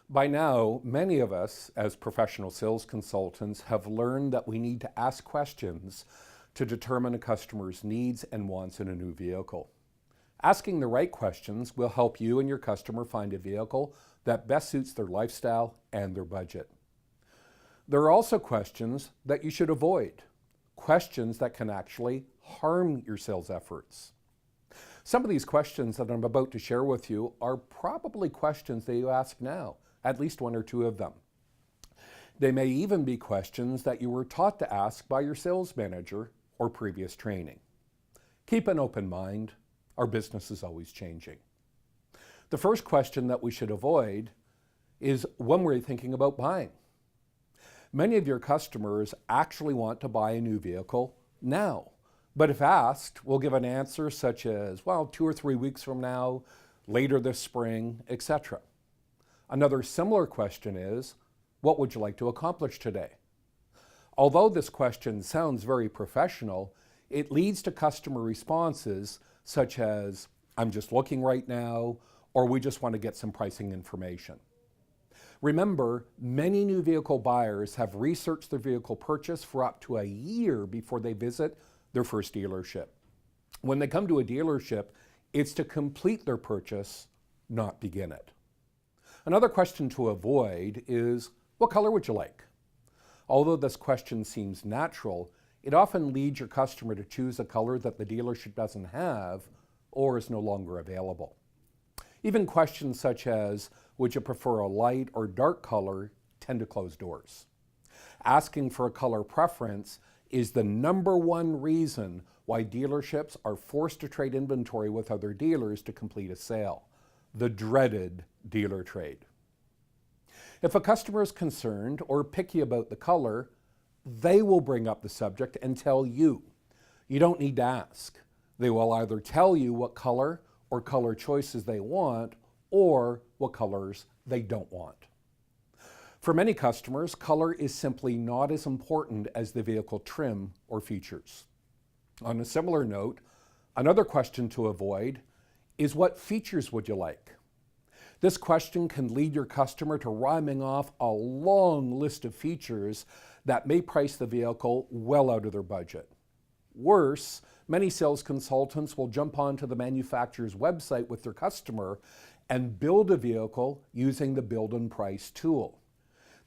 By now, many of us, as professional sales consultants, have learned that we need to ask questions to determine a customer's needs and wants in a new vehicle. Asking the right questions will help you and your customer find a vehicle that best suits their lifestyle and their budget. There are also questions that you should avoid, questions that can actually harm your sales efforts. Some of these questions that I'm about to share with you are probably questions that you ask now, at least one or two of them. They may even be questions that you were taught to ask by your sales manager or previous training. Keep an open mind. Our business is always changing. The first question that we should avoid is when we're thinking about buying. Many of your customers actually want to buy a new vehicle now, but if asked, we'll give an answer such as, well, 2 or 3 weeks from now, later this spring, etc. Another similar question is, what would you like to accomplish today? Although this question sounds very professional, it leads to customer responses such as, I'm just looking right now, or we just want to get some pricing information. Remember, many new vehicle buyers have researched their vehicle purchase for up to a year before they visit their first dealership. When they come to a dealership, it's to complete their purchase, not begin it. Another question to avoid is, what color would you like? Although this question seems natural, it often leads your customer to choose a color that the dealership doesn't have or is no longer available. Even questions such as, would you prefer a light or dark color, tend to close doors. Asking for a color preference is the number one reason why dealerships are forced to trade inventory with other dealers to complete a sale, the dreaded dealer trade. If a customer is concerned or picky about the color, they will bring up the subject and tell you. You don't need to ask. They will either tell you what color or color choices they want or what colors they don't want. For many customers, color is simply not as important as the vehicle trim or features. On a similar note, another question to avoid is, what features would you like? This question can lead your customer to rhyming off a long list of features that may price the vehicle well out of their budget. Worse, many sales consultants will jump onto the manufacturer's website with their customer and build a vehicle using the build and price tool.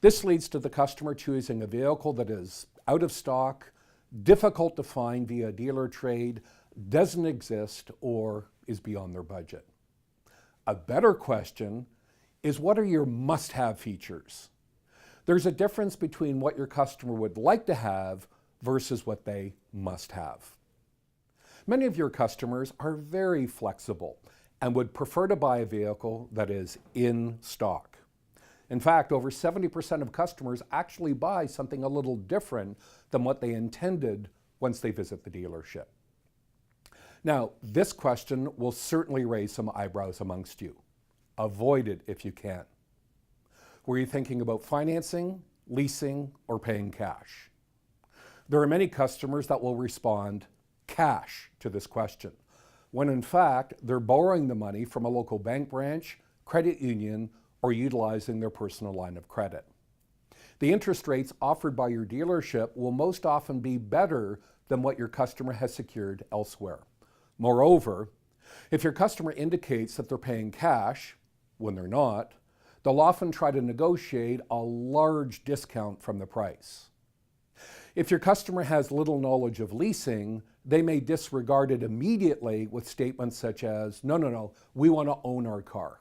This leads to the customer choosing a vehicle that is out of stock, difficult to find via dealer trade, doesn't exist, or is beyond their budget. A better question is, what are your must-have features? There's a difference between what your customer would like to have versus what they must have. Many of your customers are very flexible and would prefer to buy a vehicle that is in stock. In fact, over 70% of customers actually buy something a little different than what they intended once they visit the dealership. Now, this question will certainly raise some eyebrows amongst you. Avoid it if you can. Were you thinking about financing, leasing, or paying cash? There are many customers that will respond cash to this question, when in fact they're borrowing the money from a local bank branch, credit union, or utilizing their personal line of credit. The interest rates offered by your dealership will most often be better than what your customer has secured elsewhere. Moreover, if your customer indicates that they're paying cash when they're not, they'll often try to negotiate a large discount from the price. If your customer has little knowledge of leasing, they may disregard it immediately with statements such as, no, we want to own our car.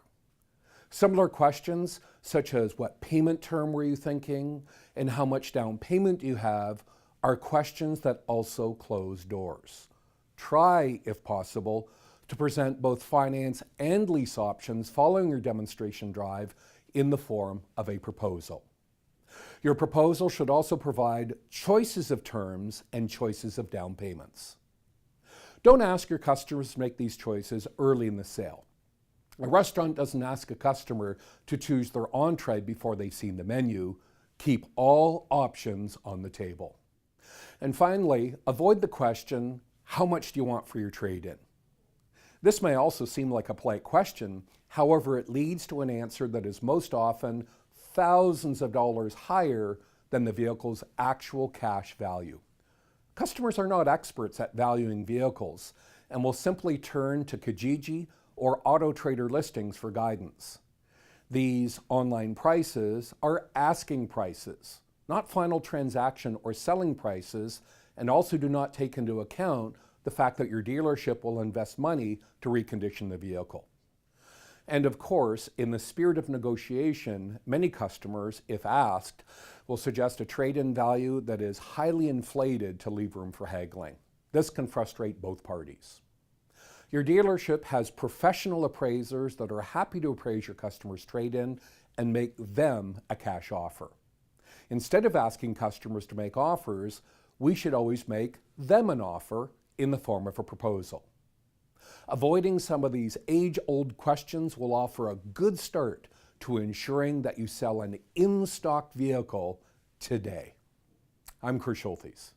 Similar questions such as, what payment term were you thinking and how much down payment do you have, are questions that also close doors. Try, if possible, to present both finance and lease options following your demonstration drive in the form of a proposal. Your proposal should also provide choices of terms and choices of down payments. Don't ask your customers to make these choices early in the sale. A restaurant doesn't ask a customer to choose their entree before they've seen the menu. Keep all options on the table. And finally, avoid the question, how much do you want for your trade-in? This may also seem like a polite question, however, it leads to an answer that is most often thousands of dollars higher than the vehicle's actual cash value. Customers are not experts at valuing vehicles and will simply turn to Kijiji or Auto Trader listings for guidance. These online prices are asking prices, not final transaction or selling prices, and also do not take into account the fact that your dealership will invest money to recondition the vehicle. And of course, in the spirit of negotiation, many customers, if asked, will suggest a trade-in value that is highly inflated to leave room for haggling. This can frustrate both parties. Your dealership has professional appraisers that are happy to appraise your customer's trade-in and make them a cash offer. Instead of asking customers to make offers, we should always make them an offer in the form of a proposal. Avoiding some of these age-old questions will offer a good start to ensuring that you sell an in-stock vehicle today. I'm Chris Schultes.